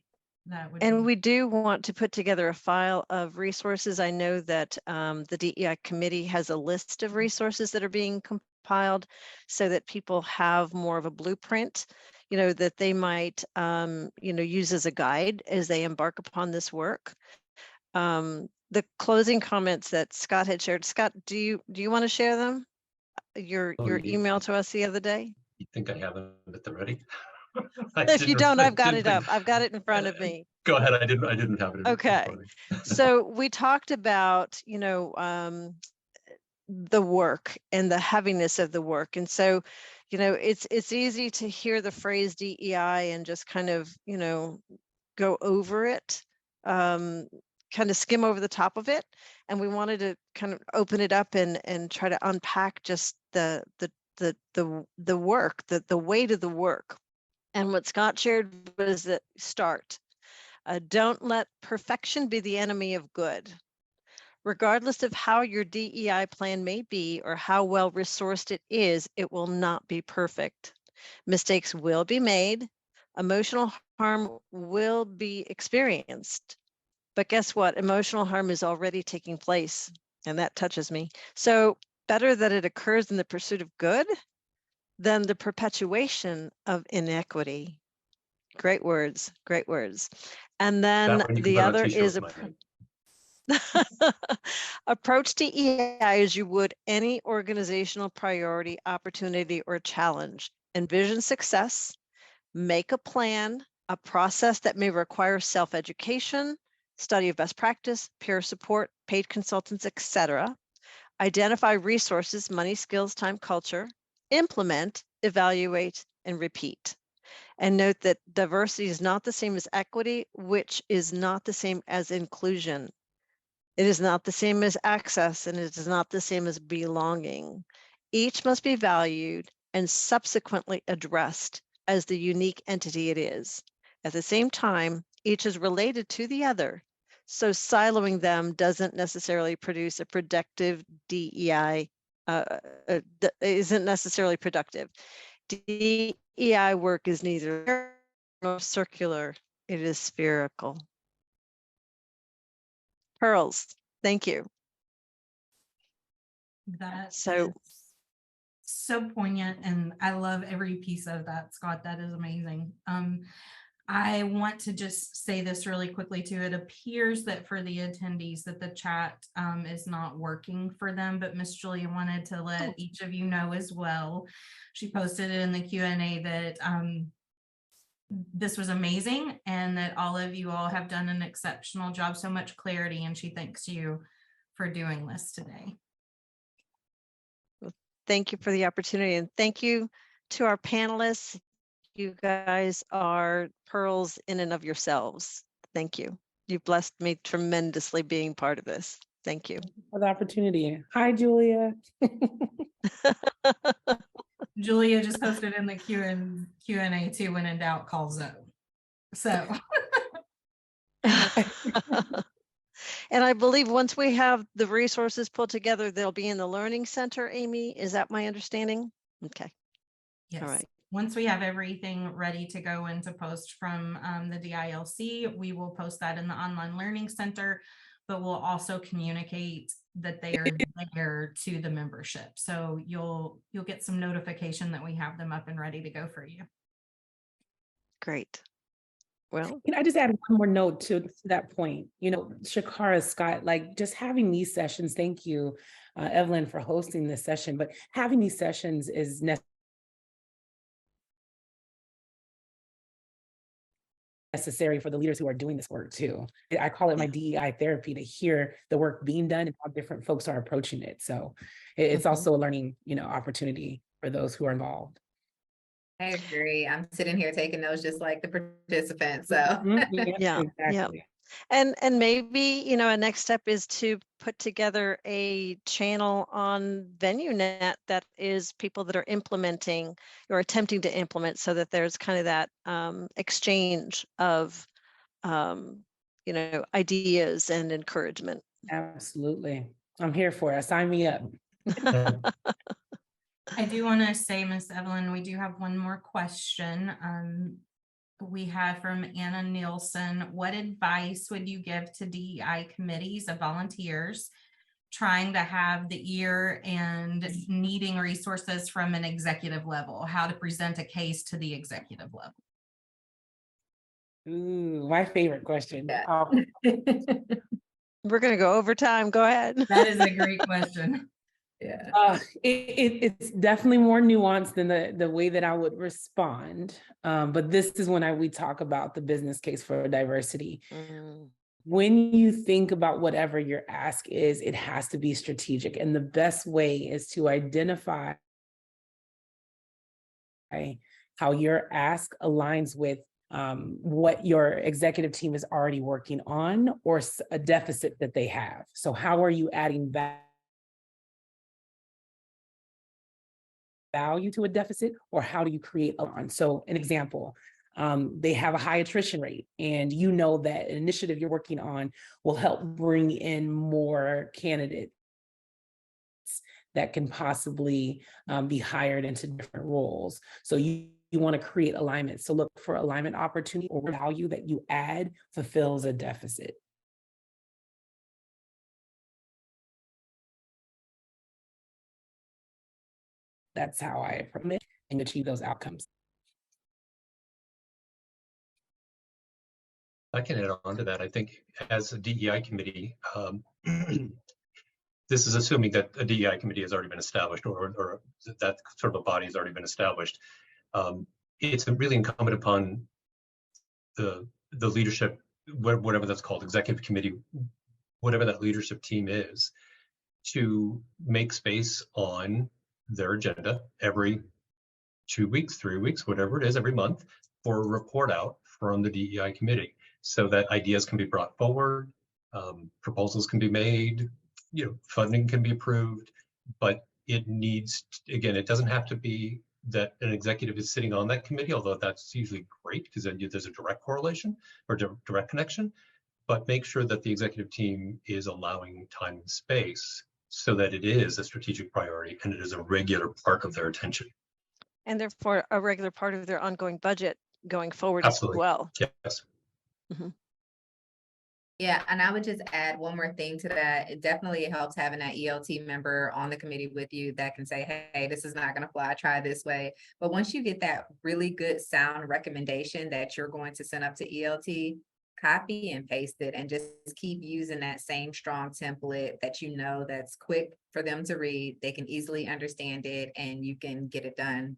And we do want to put together a file of resources. I know that the DEI committee has a list of resources that are being compiled so that people have more of a blueprint, you know, that they might, you know, use as a guide as they embark upon this work. The closing comments that Scott had shared. Scott, do you want to share them? Your email to us the other day? You think I have it at the ready? If you don't, I've got it up. I've got it in front of me. Go ahead. I didn't have it. Okay. So we talked about, you know, the work and the heaviness of the work. And so, you know, it's easy to hear the phrase DEI and just kind of, you know, go over it, kind of skim over the top of it. And we wanted to kind of open it up and try to unpack just the work, the weight of the work. And what Scott shared was that start. Don't let perfection be the enemy of good. Regardless of how your DEI plan may be or how well resourced it is, it will not be perfect. Mistakes will be made. Emotional harm will be experienced. But guess what? Emotional harm is already taking place, and that touches me. So better that it occurs in the pursuit of good than the perpetuation of inequity. Great words, great words. And then the other is approach DEI as you would any organizational priority, opportunity, or challenge. Envision success, make a plan, a process that may require self-education, study of best practice, peer support, paid consultants, etc. Identify resources, money, skills, time, culture, implement, evaluate, and repeat. And note that diversity is not the same as equity, which is not the same as inclusion. It is not the same as access, and it is not the same as belonging. Each must be valued and subsequently addressed as the unique entity it is. At the same time, each is related to the other, So siloing them doesn't necessarily produce a productive DEI, isn't necessarily productive. DEI work is neither nor circular, it is spherical. Pearls, thank you. That So- is so poignant, and I love every piece of that, Scott. That is amazing. I want to just say this really quickly too. It appears that for the attendees that the chat is not working for them, but Miss Julia wanted to let each of you know as well. She posted it in the Q&A that this was amazing and that all of you all have done an exceptional job, so much clarity, and she thanks you for doing this today. Thank you for the opportunity, and thank you to our panelists. You guys are pearls in and of yourselves. Thank you. You blessed me tremendously being part of this. Thank you. For the opportunity. Hi, Julia. Julia just posted in the Q&A too, when in doubt, call Zomo. So. And I believe once we have the resources put together, they'll be in the Learning Center, Amy. Is that my understanding? Okay. Yes. All right. Once we have everything ready to go and to post from the DILC, we will post that in the Online Learning Center, but we'll also communicate that they are there to the membership. So you'll get some notification that we have them up and ready to go for you. Great. Well, Can I just add one more note to that point? You know, Chacara, Scott, like just having these sessions, thank you, Evelyn, for hosting this session, but having these sessions is necessary for the leaders who are doing this work too. I call it my DEI therapy, to hear the work being done and how different folks are approaching it. So it's also a learning, opportunity for those who are involved. I agree. I'm sitting here taking notes just like the participants. So yeah, exactly. And maybe, a next step is to put together a channel on VenueNet that is people that are implementing or attempting to implement, so that there's kind of that exchange of, ideas and encouragement. Absolutely. I'm here for it. Sign me up. I do want to say, Miss Evelyn, we do have one more question. We have from Anna Nielsen. What advice would you give to DEI committees of volunteers trying to have the ear and needing resources from an executive level? How to present a case to the executive level? Ooh, my favorite question. Yeah. We're going to go over time. Go ahead. That is a great question. Yeah. It's definitely more nuanced than the way that I would respond. But this is when we talk about the business case for diversity. When you think about whatever your ask is, it has to be strategic. And the best way is to identify how your ask aligns with what your executive team is already working on, or a deficit that they have. So how are you adding value to a deficit, or how do you create a So an example, they have a high attrition rate, and you know that an initiative you're working on will help bring in more candidates that can possibly be hired into different roles. So you want to create alignment. So look for alignment opportunity, or value that you add fulfills a deficit. That's how I approach it and achieve those outcomes. I can add on to that. I think as a DEI committee, this is assuming that a DEI committee has already been established, or that sort of a body has already been established. It's really incumbent upon the leadership, whatever that's called, executive committee, whatever that leadership team is, to make space on their agenda every 2 weeks, 3 weeks, whatever it is, every month, for a report out from the DEI committee, so that ideas can be brought forward, proposals can be made, funding can be approved. But it needs, again, it doesn't have to be that an executive is sitting on that committee, although that's usually great because then there's a direct correlation or direct connection. but make sure that the executive team is allowing time and space so that it is a strategic priority and it is a regular part of their attention. And therefore a regular part of their ongoing budget going forward as Absolutely. well. Yes. Yeah, and I would just add one more thing to that. It definitely helps having that ELT member on the committee with you that can say, hey, this is not going to fly, try this way. But once you get that really good sound recommendation that you're going to send up to ELT, copy and paste it and just keep using that same strong template that you know that's quick for them to read. They can easily understand it and you can get it done.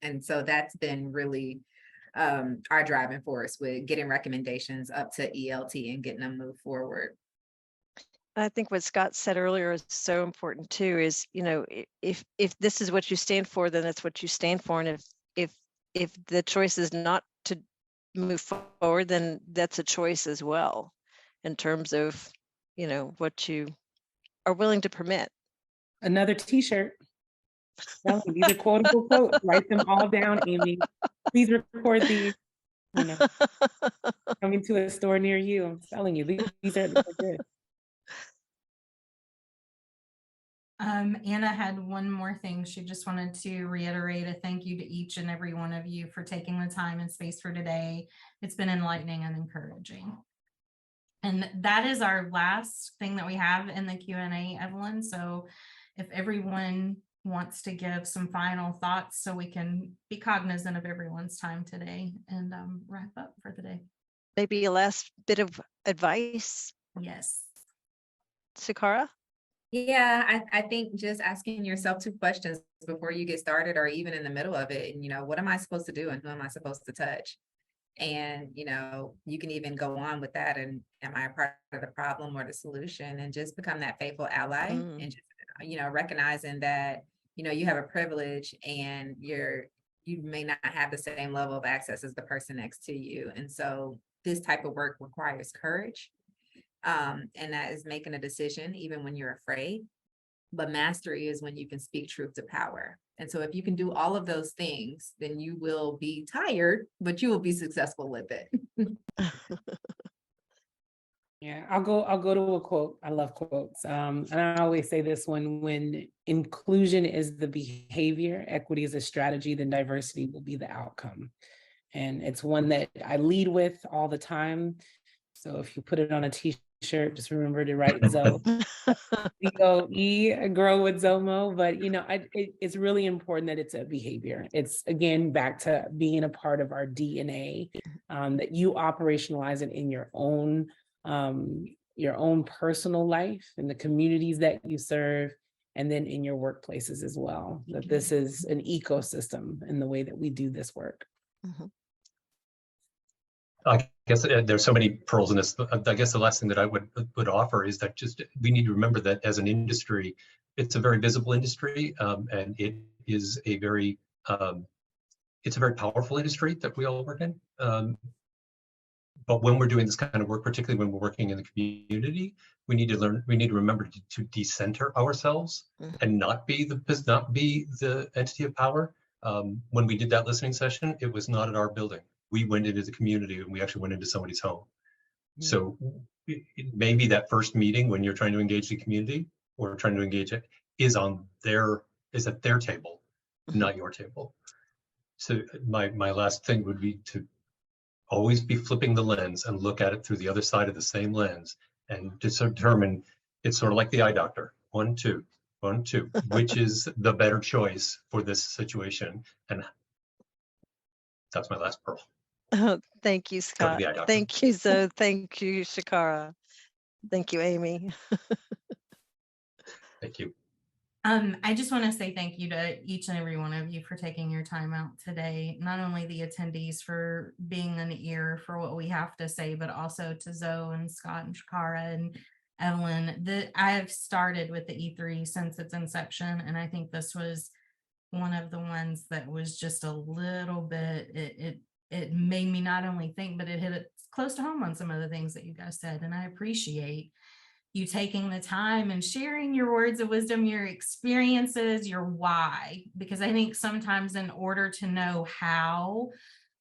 And so that's been really our driving force with getting recommendations up to ELT and getting them moved forward. I think what Scott said earlier is so important too, is, you know, if this is what you stand for, then that's what you stand for. And if the choice is not to move forward, then that's a choice as well in terms of, you know, what you are willing to permit. Another t-shirt. These are quotable quotes. Write them all down, Amy. Please record these. You know, coming to a store near you. I'm telling you, these are good. Anna had one more thing. She just wanted to reiterate a thank you to each and every one of you for taking the time and space for today. It's been enlightening and encouraging. And that is our last thing that we have in the Q&A, Evelyn. So if everyone wants to give some final thoughts so we can be cognizant of everyone's time today and wrap up for the day. Maybe a last bit of advice, Yes. Chacara? Yeah, I think just asking yourself 2 questions before you get started or even in the middle of it. And, you know, what am I supposed to do and who am I supposed to touch? And, you know, you can even go on with that. And am I a part of the problem or the solution? And just become that faithful ally and just, you know, recognizing that, you know, you have a privilege and you may not have the same level of access as the person next to you. And so this type of work requires courage. And that is making a decision even when you're afraid. But mastery is when you can speak truth to power. And so if you can do all of those things, then you will be tired, but you will be successful with it. Yeah, I'll go to a quote. I love quotes. And I always say this one: when inclusion is the behavior, equity is a strategy, then diversity will be the outcome. And it's one that I lead with all the time. So if you put it on a t-shirt, just remember to write Zo. ZOE, grow with Zomo. But, you know, it's really important that it's a behavior. It's, again, back to being a part of our DNA, that you operationalize it in your own personal life, in the communities that you serve, and then in your workplaces as well. That this is an ecosystem in the way that we do this work. I guess there's so many pearls in this. I guess the last thing that I would offer is that just we need to remember that as an industry, it's a very visible industry, and it is a very powerful industry that we all work in. But when we're doing this kind of work, particularly when we're working in the community, we need to remember to decenter ourselves and not be the entity of power. When we did that listening session, it was not at our building. We went into the community and we actually went into somebody's home. So maybe that first meeting when you're trying to engage the community or trying to engage it is at their table, not your table. So my last thing would be to always be flipping the lens and look at it through the other side of the same lens and to determine, it's sort of like the eye doctor, 1, 2, 1, 2, which is the better choice for this situation. And that's my last pearl. Oh, thank you, Scott. eye doctor. Thank you, Zo. Thank you, Chacara. Thank you, Amy. Thank you. I just want to say thank you to each and every one of you for taking your time out today. Not only the attendees for being an ear for what we have to say, but also to Zo and Scott and Chacara and Evelyn. I have started with the E3 since its inception, and I think this was one of the ones that was just a little bit, it made me not only think, but it hit it close to home on some of the things that you guys said. And I appreciate you taking the time and sharing your words of wisdom, your experiences, your why, because I think sometimes in order to know how,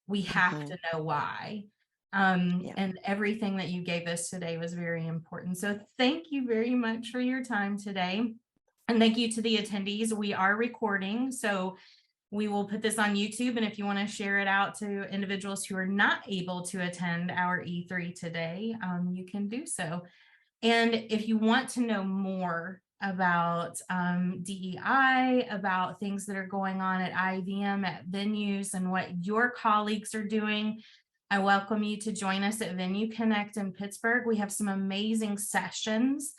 we have to know why. Yeah. And everything that you gave us today was very important. So thank you very much for your time today. And thank you to the attendees. We are recording, so we will put this on YouTube. And if you want to share it out to individuals who are not able to attend our E3 today, you can do so. And if you want to know more about DEI, about things that are going on at IVM, at venues, and what your colleagues are doing, I welcome you to join us at Venue Connect in Pittsburgh. We have some amazing sessions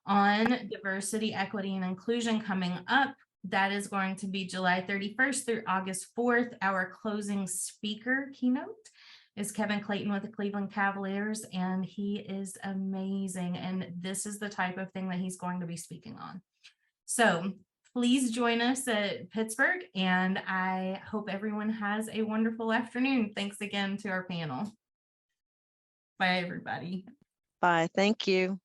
on diversity, equity, and inclusion coming up. That is going to be July 31st through August 4th. Our closing speaker keynote is Kevin Clayton with the Cleveland Cavaliers, and he is amazing. And this is the type of thing that he's going to be speaking on. So please join us at Pittsburgh, and I hope everyone has a wonderful afternoon. Thanks again to our panel. Bye, everybody. Bye. Thank you.